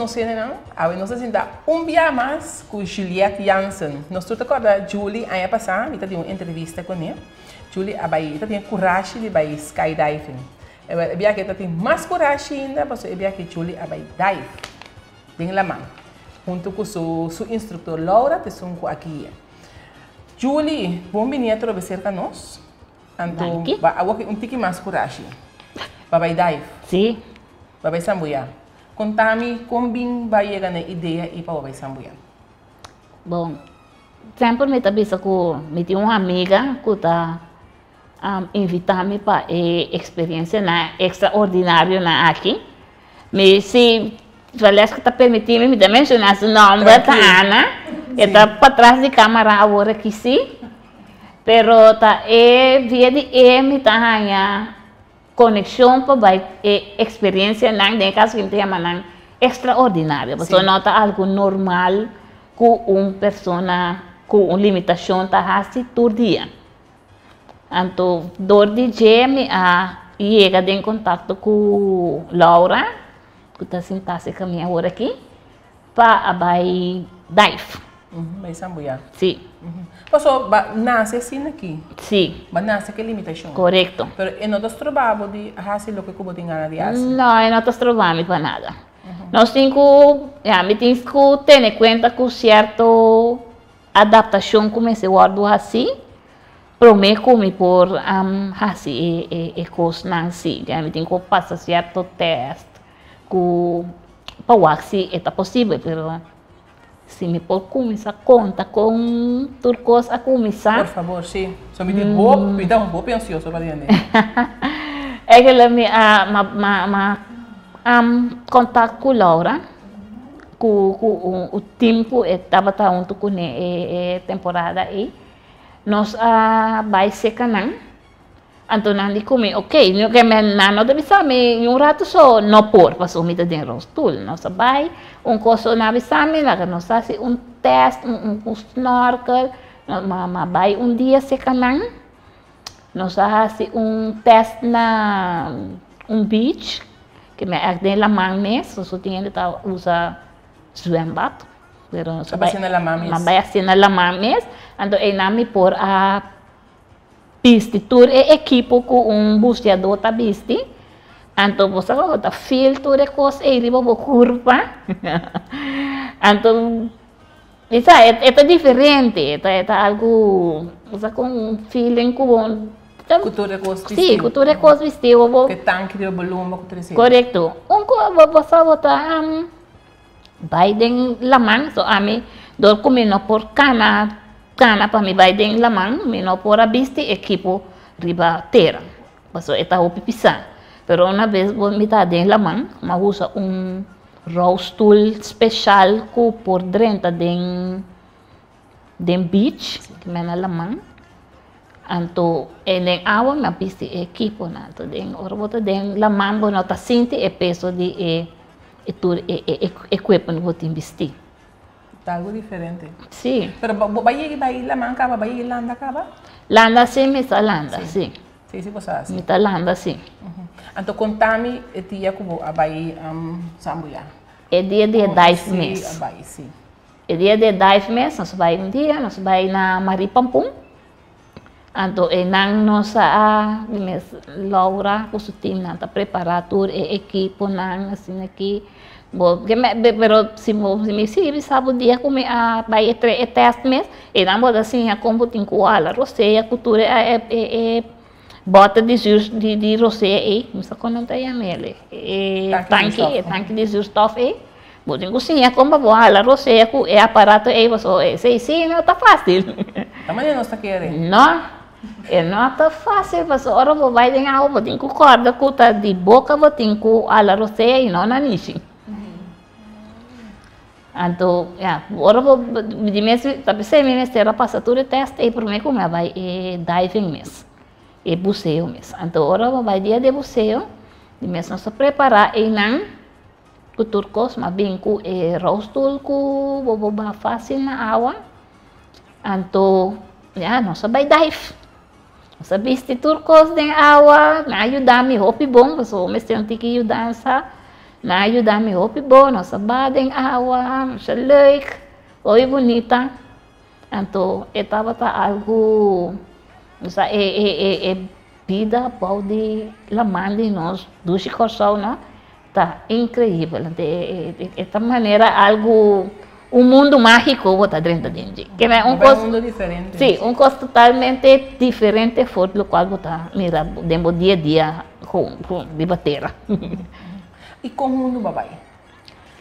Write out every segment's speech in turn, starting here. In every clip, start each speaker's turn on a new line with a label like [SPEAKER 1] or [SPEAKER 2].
[SPEAKER 1] conhecer, não? Aí nós ainda dia mais com Juliette Jansen. Nós todos acordamos, Julie, aí passar, eu tive uma entrevista com ele. Julie, aí tem coragem de ir skydiving. Eu que tem mais coragem ainda, porque eu que Julie vai dive. Bem lá, junto com seu instrutor Laura, que são aqui. Julie, bom dia para você conosco. Então, vai um pouquinho mais coragem. Vai dive.
[SPEAKER 2] Sim.
[SPEAKER 1] Vai sambuia. Conta-me como vai chegar na ideia e para vai sambuia.
[SPEAKER 2] Bom, sempre me tabisa com uma amiga que está invitar-me para a experiência extraordinária aqui. Mas se parece que está permitindo me mencionar o nome da Ana, está para trás de câmera agora aqui sim. Pero tá via de me tá conexão para experiência não tem caso que tem uma extraordinária. Você nota algo normal com uma pessoa com uma limitação tá assim todo dia. Então, dor de me chega em contato com Laura, que está sentada com a minha hora aqui, para vai dive.
[SPEAKER 1] Vai sambuia.
[SPEAKER 2] Sim.
[SPEAKER 1] Passou, nasce assim aqui.
[SPEAKER 2] Sim.
[SPEAKER 1] Mas nasce que limitação.
[SPEAKER 2] Correto.
[SPEAKER 1] Pero em outros trabalhos de fazer o que como tem ganas de fazer.
[SPEAKER 2] Não, em outros trabalhos para nada. Nós temos que ter em conta que certa adaptação comece a assim, para mim como por assim e coisa não assim. Temos que passar certo teste para ver se é possível, pero se me pode começar conta com turcos a começar.
[SPEAKER 1] Por favor, sim. Só me diz boa, me dá boa ansioso para dizer.
[SPEAKER 2] É que ela me contato com Laura, com o tempo estava junto com a temporada aí. Nós vai ser canal. Então não digo ok, não que me não deve saber um rato só não por, para o mito de rostul. Nós vai coisa na visame, lá nós faz teste, snorkel, mas vai dia se canal. Nós faz teste na beach, que me agde la mão mesmo, só tinha que usar zwembad. Pero nós vai
[SPEAKER 1] na la mão
[SPEAKER 2] mesmo. Vai assim na la mão mesmo, então é nami por a piste tour é equipo com busteador tá piste. Então você vai botar filtro de coisa e riba bo curva. Então isso é diferente, é algo você com feeling com
[SPEAKER 1] cultura coisa
[SPEAKER 2] vestido. Sim, cultura coisa vestido.
[SPEAKER 1] Que tanque de volume que você.
[SPEAKER 2] Correto. Você botar vai den la mão, so a mim dor comer por cana para mim vai den la mão, me não por a viste equipo riba terra. Paso eta o pipisa. Pero uma vez vou me dar den la mão, mas usa rostool especial que por dentro den beach, que me na la mão. Anto en água me viste equipo na, to den orbota den la mão não tá sente e peso de equipment vou te investir.
[SPEAKER 1] Está algo diferente.
[SPEAKER 2] Sim.
[SPEAKER 1] Pero vai lá manca, vai landa acaba?
[SPEAKER 2] Landa sim, me está landa, sim.
[SPEAKER 1] Sim, sim, você assim.
[SPEAKER 2] Me está landa, sim.
[SPEAKER 1] Então contame o dia que vai sambuia.
[SPEAKER 2] É dia de dive mês.
[SPEAKER 1] Vai, sim.
[SPEAKER 2] É dia de dive mês, nós vai dia, nós vai na Maripampum. Então, nós Laura, o seu time, está preparado, a equipe, assim aqui. Pero se me sabe o dia como vai teste mês, e não pode assim, como tem com a roceia, a cultura, bota de roceia aí, não sei quando está ele. Tanque de zuurstof aí. Pode cozinhar como a roceia, é aparato aí, você sim, não está fácil.
[SPEAKER 1] Também não está querendo.
[SPEAKER 2] Não. Não está fácil, mas agora vai ter algo, tem que corda, cuta de boca, tem que a roceia e não na niche. Então, agora de mês, talvez se me será passar tudo teste e por mim como vai diving mês, e buceo mês. Então agora vai dia de buceo, de mês nós preparar e não com turcos, mas bem com rostool, com boba fácil na água. Então, nós vai dive. Nós viste turcos na água, na ajudar me roupa bom, mas o mês tem que ajudar essa Na ayuda-me hopi bom, nossa badem água, nossa leuk, oi bonita. Então, estava algo, nossa, vida pode la mande nós, duas coração, não? Tá incrível. De maneira algo, mundo mágico bota dentro de gente. Que é
[SPEAKER 1] mundo diferente.
[SPEAKER 2] Sim, coisa totalmente diferente foi do qual bota mira dentro dia a dia com debater.
[SPEAKER 1] E como mundo babai?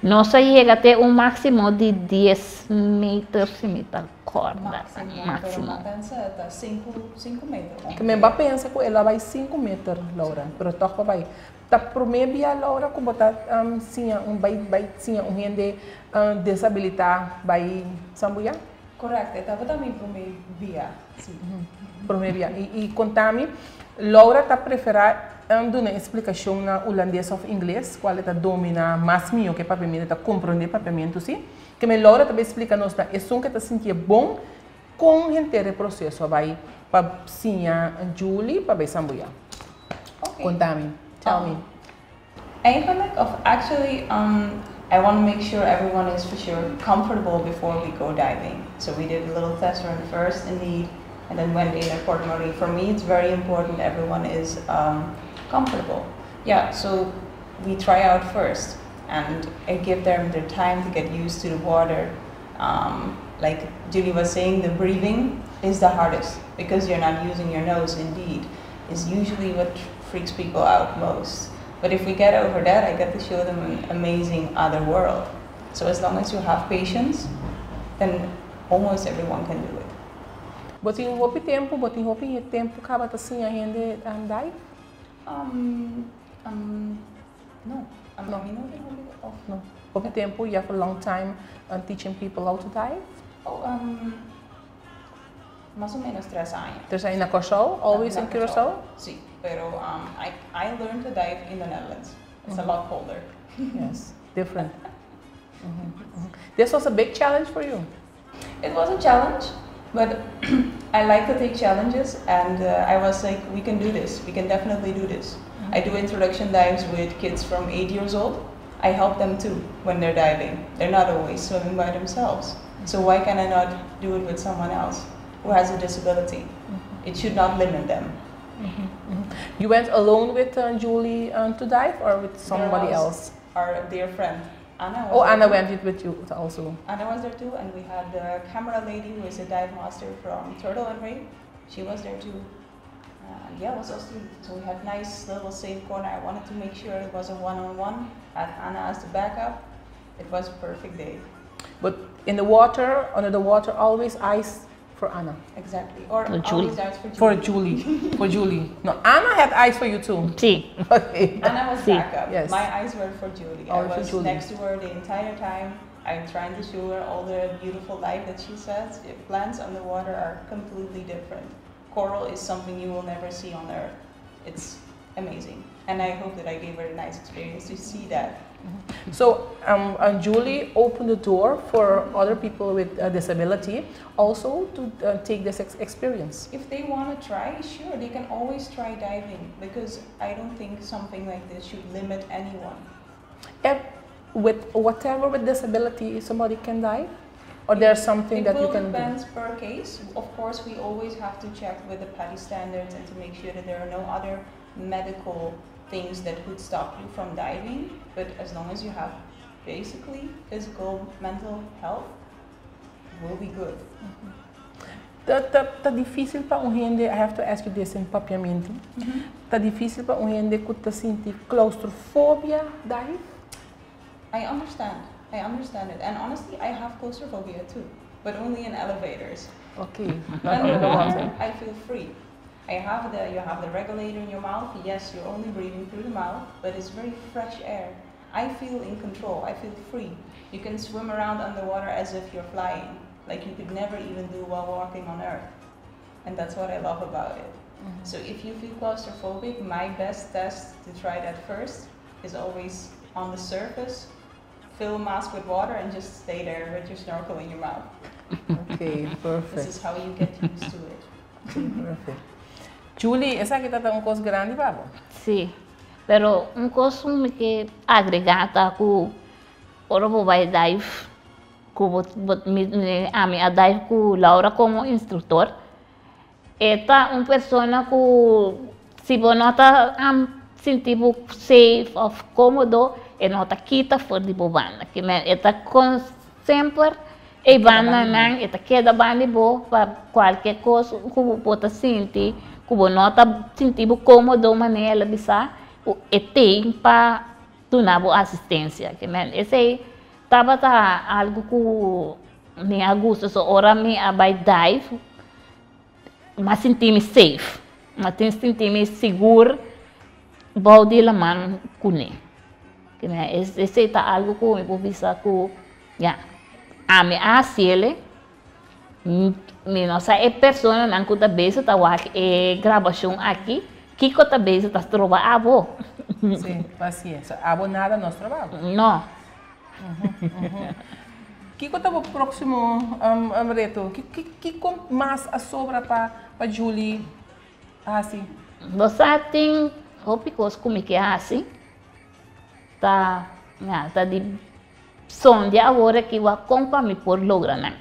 [SPEAKER 2] Nós chega até máximo de 10 metros se me corda.
[SPEAKER 3] Máximo. Pensa tá 5 metros.
[SPEAKER 1] Que me pensa que ela vai 5 metros, Laura, pero toch babai. Tá primeiro dia, Laura, como botar sim gente desabilitado vai sambuia?
[SPEAKER 3] Correto, estava também primeiro dia. Sim.
[SPEAKER 1] Primeiro dia. E contame, Laura tá preferir dando uma explicação na holandês ou inglês, qual é a domina mais minha que para mim tá compreender para mim sim. Que me Laura também explica nos na é som que tá sentir bom com o processo vai para sim a Julie para vai sambuia.
[SPEAKER 3] Okay.
[SPEAKER 1] Contame. Tell me.
[SPEAKER 3] Actually, I want to make sure everyone is for sure comfortable before we go diving. So we did a little test run first, indeed, and then went in at Port Marie. For me, it's very important everyone is comfortable. Yeah, so we try out first, and I give them the time to get used to the water. Like Julie was saying, the breathing is the hardest because you're not using your nose. Indeed, is usually what freaks people out most. But if we get over that, I get to show them an amazing other world. So as long as you have patience, then almost everyone can do it.
[SPEAKER 1] Botin hopi tempo acaba assim a gente dive?
[SPEAKER 3] No.
[SPEAKER 1] No. Hopi tempo, you have a long time teaching people how to dive?
[SPEAKER 3] Más o menos 3 años.
[SPEAKER 1] 3 años na Curaçao? Always in Curaçao?
[SPEAKER 3] Sí, pero I learned to dive in the Netherlands. It's a lot colder.
[SPEAKER 1] Yes, different. This was a big challenge for you?
[SPEAKER 3] It was a challenge, but I like to take challenges, and I was like, we can do this. We can definitely do this. I do introduction dives with kids from 8 years old. I help them too when they're diving. They're not always swimming by themselves. So why can I not do it with someone else who has a disability? It should not limit them.
[SPEAKER 1] You went alone with Julie to dive, or with somebody else?
[SPEAKER 3] Our dear friend, Anna.
[SPEAKER 1] Anna went with you also.
[SPEAKER 3] Anna was there too, and we had the camera lady who is a dive master from Turtle and Ray. She was there too. Yeah, it was us too. So we had nice little safe corner. I wanted to make sure it was a one-on-one. Had Anna as the backup. It was a perfect day.
[SPEAKER 1] But in the water, under the water, always ice for Anna.
[SPEAKER 3] Exactly. Or
[SPEAKER 2] Julie.
[SPEAKER 3] always ice for Julie.
[SPEAKER 1] For Julie. For Julie. No, Anna had ice for you too.
[SPEAKER 2] Sí.
[SPEAKER 1] Okay.
[SPEAKER 3] Anna was backup.
[SPEAKER 1] Yes.
[SPEAKER 3] My eyes were for Julie.
[SPEAKER 1] All
[SPEAKER 3] I was
[SPEAKER 1] for Julie.
[SPEAKER 3] next to her the entire time. I'm trying to show her all the beautiful life that she says. Plants underwater are completely different. Coral is something you will never see on Earth. It's amazing. And I hope that I gave her a nice experience to see that.
[SPEAKER 1] So Julie opened the door for other people with a disability also to take this experience.
[SPEAKER 3] If they want to try, sure, they can always try diving, because I don't think something like this should limit anyone.
[SPEAKER 1] And with whatever with disability, somebody can dive? Or there's something that you can do?
[SPEAKER 3] It depends per case. Of course, we always have to check with the PADI standards and to make sure that there are no other medical things that could stop you from diving. But as long as you have basically physical, mental health, we'll be good.
[SPEAKER 1] Tá difícil para gente, I have to ask you this in papiamento. Tá difícil para gente que tá sentindo claustrofobia dive?
[SPEAKER 3] I understand it, and honestly, I have claustrophobia too, but only in elevators.
[SPEAKER 1] Okay.
[SPEAKER 3] When in the water, I feel free. You have the regulator in your mouth. Yes, you're only breathing through the mouth, but it's very fresh air. I feel in control. I feel free. You can swim around underwater as if you're flying, like you could never even do while walking on Earth, and that's what I love about it. So if you feel claustrophobic, my best test to try that first is always on the surface. Fill a mask with water and just stay there with your snorkel in your mouth.
[SPEAKER 1] Okay, perfect.
[SPEAKER 3] This is how you get used to it.
[SPEAKER 1] Okay, perfect. Julie, essa aqui tá uma coisa grande, babo?
[SPEAKER 2] Sim. Pero coisa que agregata com ora vou vai dive com a minha dive com Laura como instrutor. Esta pessoa que se você nota sentir safe ou cômodo, e nota quita fora de banda. Que esta sempre e banda não, esta queda banda boa para qualquer coisa que você pode sentir, que você nota sentir cômodo maneira bisa, e tem para dar assistência. Que esse estava algo que me gosta, so ora me vai dive, mas sentir-me safe, mas sentir-me seguro, vou de la mão com ele. Esse é algo que eu vou pensar que, a minha ele, nossa pessoa não que talvez está a gravação aqui, que talvez está trabalhando a avó.
[SPEAKER 1] Sim, paciência. A avó nada nós trabalhamos.
[SPEAKER 2] Não.
[SPEAKER 1] Que está o próximo reto? Que mais sobra para Julie assim?
[SPEAKER 2] Você tem coisas como que é assim? Tá de sonho agora que eu compro me por lograr, né?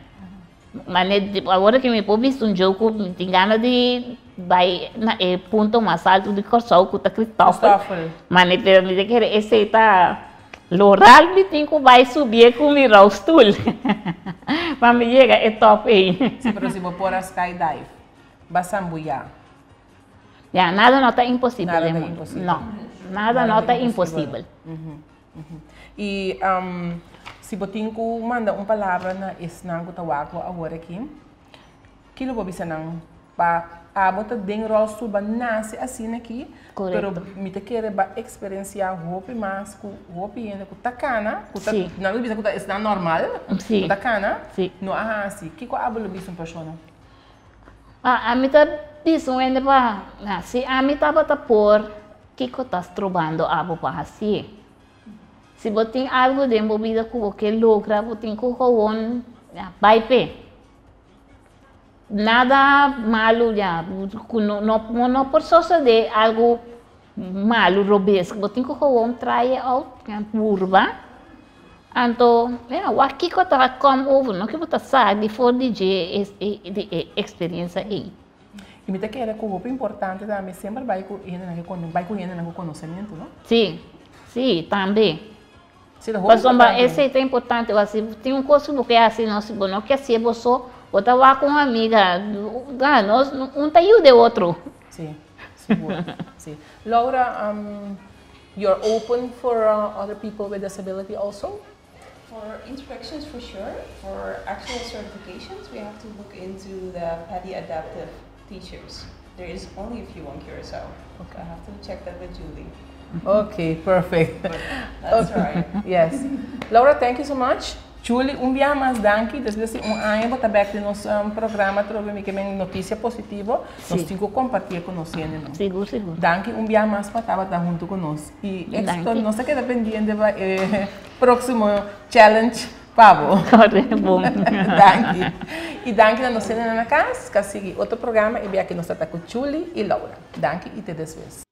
[SPEAKER 2] Mas agora que me por visto jogo, me tem ganas de vai na ponto mais alto de Corsol que tá Cristóforo. Mas me permite que esse tá Loral me tem que vai subir com o rosto. Para me chegar é top aí.
[SPEAKER 1] Se por exemplo por a skydive, basambuia.
[SPEAKER 2] Nada não está impossível.
[SPEAKER 1] Nada está impossível.
[SPEAKER 2] Não, nada não está impossível.
[SPEAKER 1] E se você manda uma palavra na esnango tawago agora aqui, que lo vou dizer não para a bota den rosto ba nasce assim aqui, pero me te quer ba experienciar roupa mais com roupa ainda com tacana, com não lo bisa com está normal, com tacana, não é assim. Que qual abolo bisa uma pessoa?
[SPEAKER 2] A mim tá isso ainda ba, se a mim tá bota por que estás trabalhando a para assim. Se você tem algo de movida que você logra, você tem que fazer vai pé. Nada malo já, não por suceder algo malo, robesco. Você tem que fazer try out, curva. Então, o que você está come over, não que você sabe de fora de experiência aí.
[SPEAKER 1] E me quer que o importante também sempre vai com o conhecimento, não?
[SPEAKER 2] Sim, também. Mas esse é importante, assim, tem uma coisa que é assim, não quer ser você, ou estava com uma amiga, nós um te ajuda o outro.
[SPEAKER 1] Sim, seguro. Sim. Laura, you're open for other people with disability also?
[SPEAKER 3] For inspections, for sure. For actual certifications, we have to look into the PADI adaptive teachers. There is only a few on Curacao. Okay. I have to check that with Julie.
[SPEAKER 1] Okay, perfect.
[SPEAKER 3] But that's right.
[SPEAKER 1] Yes. Laura, thank you so much. Julie, dia mais danke. Desde ano para back no nosso programa, trouxe que uma notícia positiva. Nós temos que compartilhar com nós, não?
[SPEAKER 2] Seguro.
[SPEAKER 1] Danke, dia mais para estar junto conosco. E esto nós queda pendiente do próximo challenge, Pavo.
[SPEAKER 2] Correto, bom.
[SPEAKER 1] Danke. E danke a nós na casa, que siga outro programa e bem aqui nós estamos com Julie e Laura. Danke e te desvês.